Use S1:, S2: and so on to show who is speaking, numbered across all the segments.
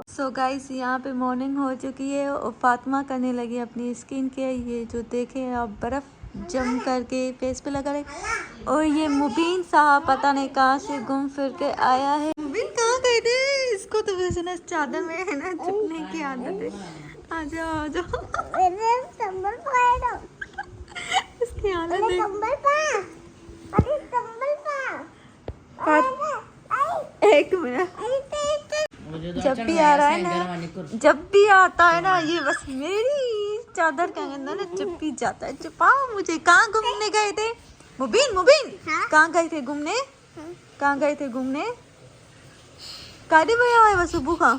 S1: So guys, यहाँ पे morning हो चुकी है और फातिमा करने लगी अपनी स्किन केयर। ये जो देखे आप, बर्फ़ जम करके फेस पे लगा रहे। और ये मुबीन साहब पता नहीं कहाँ से घूम फिर के आया है। मुबीन कहाँ गए थे? इसको तो वैसे ना चादर में है ना छुपने की आदत है। आ जाओ आ जाओ। इसकी हालत है। एक मिनट, जब भी आ रहा है ना, जब भी आता है ना, ये बस मेरी चादर के अंदर ना जब भी जाता है छुपाओ मुझे। कहाँ घूमने गए थे मुबीन? मुबीन कहाँ गए थे घूमने? कहाँ गए थे घूमने? कादे भैया है बस सुबह का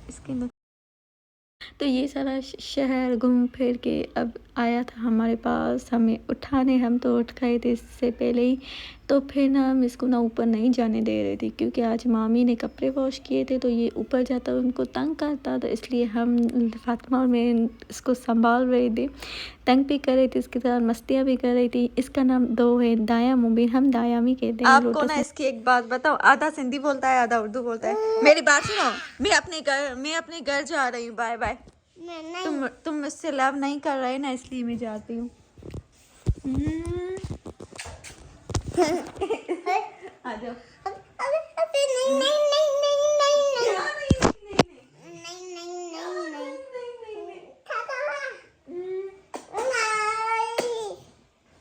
S1: इसके। तो ये सारा शहर घूम फिर के अब आया था हमारे पास हमें उठाने। हम तो उठ गए थे इससे पहले ही। तो फिर ना हम इसको ना ऊपर नहीं जाने दे रहे थे, क्योंकि आज मामी ने कपड़े वॉश किए थे तो ये ऊपर जाता उनको तंग करता, तो इसलिए हम फातिमा और मैं इसको संभाल रहे थे। तंग भी कर रही थी, इसके साथ मस्तियाँ भी कर रही थी। इसका नाम दो है, दाया मुबीन, हम दायामी कहते हैं। आपको ना इसकी एक बात बताओ, आधा सिंधी बोलता है आधा उर्दू बोलता है। मेरी बात सुनो, मैं अपने घर जा रही हूँ, बाय बाय। तुम मुझसे लव नहीं कर रहे ना, इसलिए मैं जाती हूँ। आ जाओ।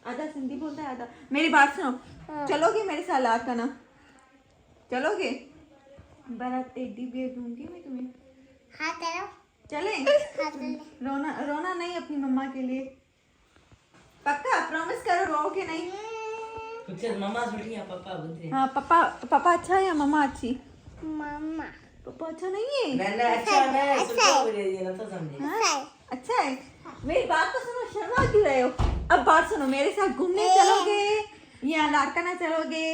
S1: आधा सिंधी बोलता है आधा। मेरी बात सुनो, चलोगे मेरे साथ लाख का ना? चलोगे? बारात टेडी बेयर दूंगी मैं तुम्हें। हाँ चलो। चले? रोना रोना नहीं अपनी मम्मा के लिए, पक्का? प्रॉमिस करो, रोओगे नहीं?
S2: मम्मा बढ़िया, पापा बुद्धि।
S1: हाँ पापा अच्छा है या मम्मा अच्छी?
S3: मम्मा
S1: पापा अच्छा नहीं है?
S2: नहीं अच्छा है, सुनो मुझे ये ना तो समझे।
S1: हाँ? अच्छा है। मेरी बात तो सुनो, शर्मा क्यों रहे हो? अब बात सुनो, मेरे साथ घूमने चलोगे या लाड़काना चलोगे?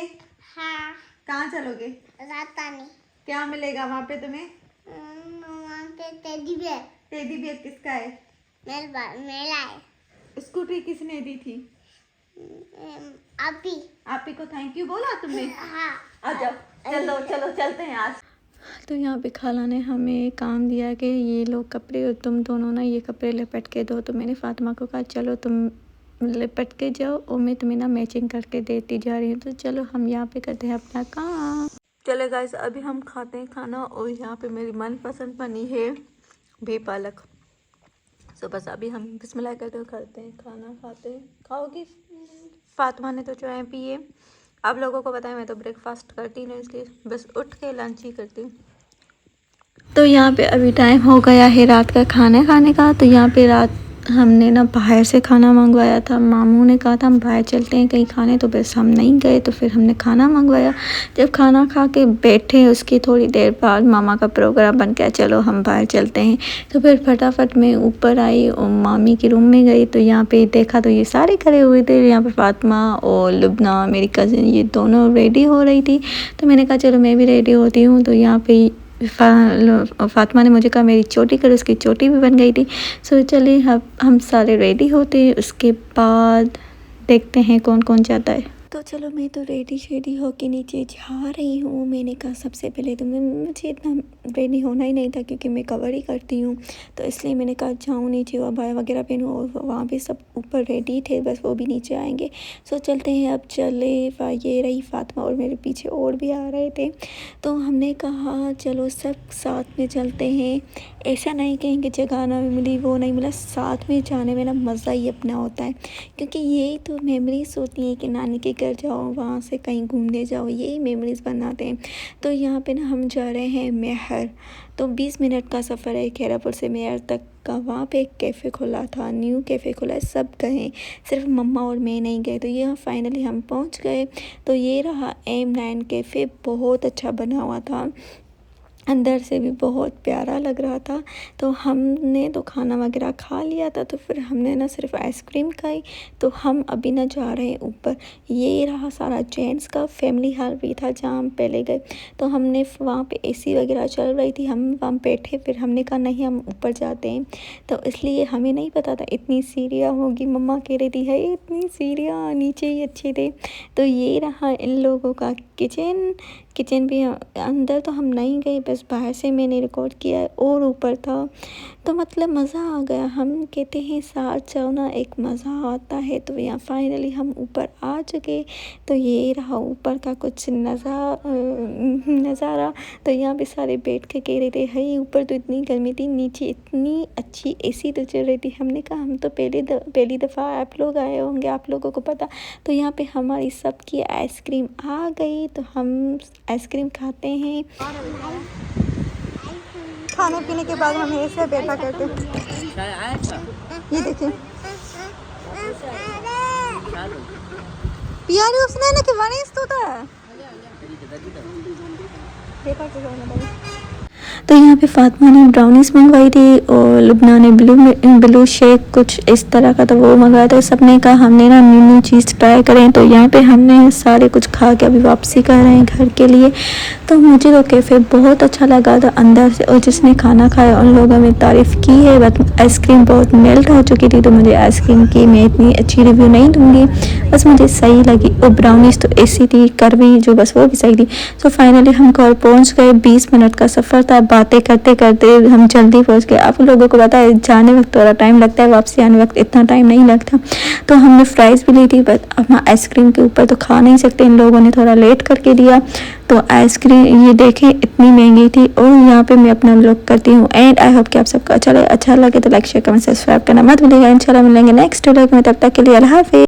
S3: हाँ।
S1: कहाँ चलोगे?
S3: रातानी।
S1: क्या मिलेगा वहाँ पे तुम्हें?
S3: वहाँ पे टेडी बियर।
S1: टेडी बियर किसका है?
S3: मेरा है।
S1: स्कूटी किसने दी थी?
S3: अभी।
S1: आप ही को थैंक यू बोला तुमने?
S3: हाँ।
S1: आ जाओ, चलो चलो चलते हैं आज। तो यहाँ पे खाला ने हमें काम दिया कि ये लोग कपड़े और तुम दोनों ना ये कपड़े लिपट के दो। तो मैंने फातिमा को कहा चलो तुम लिपट के जाओ और मैं तुम्हें ना मैचिंग करके देती जा रही हूँ। तो चलो हम यहाँ पे करते हैं अपना काम। चलो गाइस, अभी हम खाते हैं खाना और यहाँ पे मेरी मनपसंद बनी है भी पालक। सो बस अभी हम बिस्मिल्लाह करके करते हैं खाना, खाते हैं। खाओगी? फातिमा ने तो चाय पी है। आप लोगों को पता है मैं तो ब्रेकफास्ट करती नहीं, इसलिए बस उठ के लंच ही करती हूँ। तो यहाँ पे अभी टाइम हो गया है रात का खाना खाने का। तो यहाँ पे रात हमने ना बाहर से खाना मंगवाया था। मामू ने कहा था हम बाहर चलते हैं कहीं खाने, तो बस हम नहीं गए। तो फिर हमने खाना मंगवाया। जब खाना खा के बैठे उसकी थोड़ी देर बाद मामा का प्रोग्राम बन गया, चलो हम बाहर चलते हैं। तो फिर फटाफट मैं ऊपर आई और मामी के रूम में गई। तो यहाँ पे देखा तो ये सारे खड़े हुए थे। यहाँ पे फातिमा और लुबना मेरी कज़िन ये दोनों रेडी हो रही थी। तो मैंने कहा चलो मैं भी रेडी होती हूँ। तो यहाँ पे फातिमा ने मुझे कहा मेरी चोटी कर, उसकी चोटी भी बन गई थी। सो चलिए हम सारे रेडी होते हैं, उसके बाद देखते हैं कौन कौन जाता है। तो चलो मैं तो रेडी शेडी होके नीचे जा रही हूँ। मैंने कहा सबसे पहले तो मुझे इतना रेडी होना ही नहीं था, क्योंकि मैं कवर ही करती हूँ। तो इसलिए मैंने कहा जाऊँ नीचे और अबाया वगैरह पहनूँ। और वहाँ पे सब ऊपर रेडी थे, बस वो भी नीचे आएंगे। सो चलते हैं, अब चले। ये रही फातिमा और मेरे पीछे और भी आ रहे थे। तो हमने कहा चलो सब साथ में चलते हैं। ऐसा नहीं कहेंगे जगह ना मिली वो नहीं मिला, साथ में जाने में ना मज़ा ही अपना होता है। क्योंकि यही तो मेमोरीज होती हैं कि नानी के घर जाओ, वहाँ से कहीं घूमने जाओ, यही मेमोरीज़ बनाते हैं। तो यहाँ पे ना हम जा रहे हैं मेहर। तो 20 मिनट का सफ़र है खैरापुर से मेहर तक का। वहाँ पे एक कैफ़े खुला था, न्यू कैफ़े खुला है, सब गए, सिर्फ मम्मा और मैं नहीं गए। तो यहाँ फाइनली हम पहुँच गए। तो ये रहा M9 कैफ़े, बहुत अच्छा बना हुआ था। अंदर से भी बहुत प्यारा लग रहा था। तो हमने तो खाना वगैरह खा लिया था, तो फिर हमने ना सिर्फ आइसक्रीम खाई। तो हम अभी ना जा रहे हैं ऊपर। ये रहा सारा जेंट्स का फैमिली हॉल भी था जहाँ हम पहले गए। तो हमने वहाँ पे एसी वगैरह चल रही थी, हम वहाँ बैठे, फिर हमने कहा नहीं हम ऊपर जाते हैं। तो इसलिए हमें नहीं पता था इतनी सीढ़ियाँ होगी। मम्मा कह रही थी है इतनी सीढ़ियाँ, नीचे ही अच्छे थे। तो ये रहा इन लोगों का किचन भी। अंदर तो हम नहीं गए, बस बाहर से मैंने रिकॉर्ड किया है। और ऊपर था तो मतलब मज़ा आ गया। हम कहते हैं साथ जाओ ना, एक मज़ा आता है। तो यहाँ फाइनली हम ऊपर आ चुके। तो ये रहा ऊपर का कुछ नज़ारा। तो यहाँ पे सारे बैठ के कह रहे थे है ऊपर तो इतनी गर्मी थी, नीचे इतनी अच्छी एसी तो चल रही थी। हमने कहा हम तो पहली दफ़ा आप लोग आए होंगे, आप लोगों को पता। तो यहाँ पे हमारी सबकी आइसक्रीम आ गई। तो हम आइसक्रीम खाते हैं। खाने पीने के बाद हम ऐसे बैठा करते हैं। ये देखिए यार उसने ना कि वनीस तो था तो यहाँ पे फातिमा ने ब्राउनीज मंगवाई थी और लुबना ने ब्लू शेक कुछ इस तरह का तो वो मंगवाया था। सबने कहा हमने ना न्यू चीज़ ट्राई करें। तो यहाँ पे हमने सारे कुछ खा के अभी वापसी कर रहे हैं घर के लिए। तो मुझे तो कैफ़े बहुत अच्छा लगा था अंदर से, और जिसने खाना खाया उन लोगों ने तारीफ़ की है। बट आइसक्रीम बहुत मेल्ट हो चुकी थी, तो मुझे आइसक्रीम की मैं इतनी अच्छी रिव्यू नहीं दूँगी, बस मुझे सही लगी। और ब्राउनीज तो ऐसी थी, करवी जो बस वो भी सही थी। सो फाइनली हम घर पहुँच गए। 20 मिनट का सफ़र था, बातें करते करते हम जल्दी पहुंच गए। आप लोगों को पता है जाने वक्त थोड़ा टाइम लगता है, वापसी आने वक्त इतना टाइम नहीं लगता। तो हमने फ्राइज़ भी ली थी, बट हम आइसक्रीम के ऊपर तो खा नहीं सकते, इन लोगों ने थोड़ा लेट करके दिया। तो आइसक्रीम ये देखें इतनी महंगी थी। और यहाँ पे मैं अपना व्लॉग करती हूँ एंड आई होप कि आप सबको अच्छा लगे तो लाइक शेयर कमेंट सब्सक्राइब करना मत भूलिएगा। इंशाल्लाह मिलेंगे नेक्स्ट व्लॉग में, तब तक के लिए अल्लाह हाफिज़।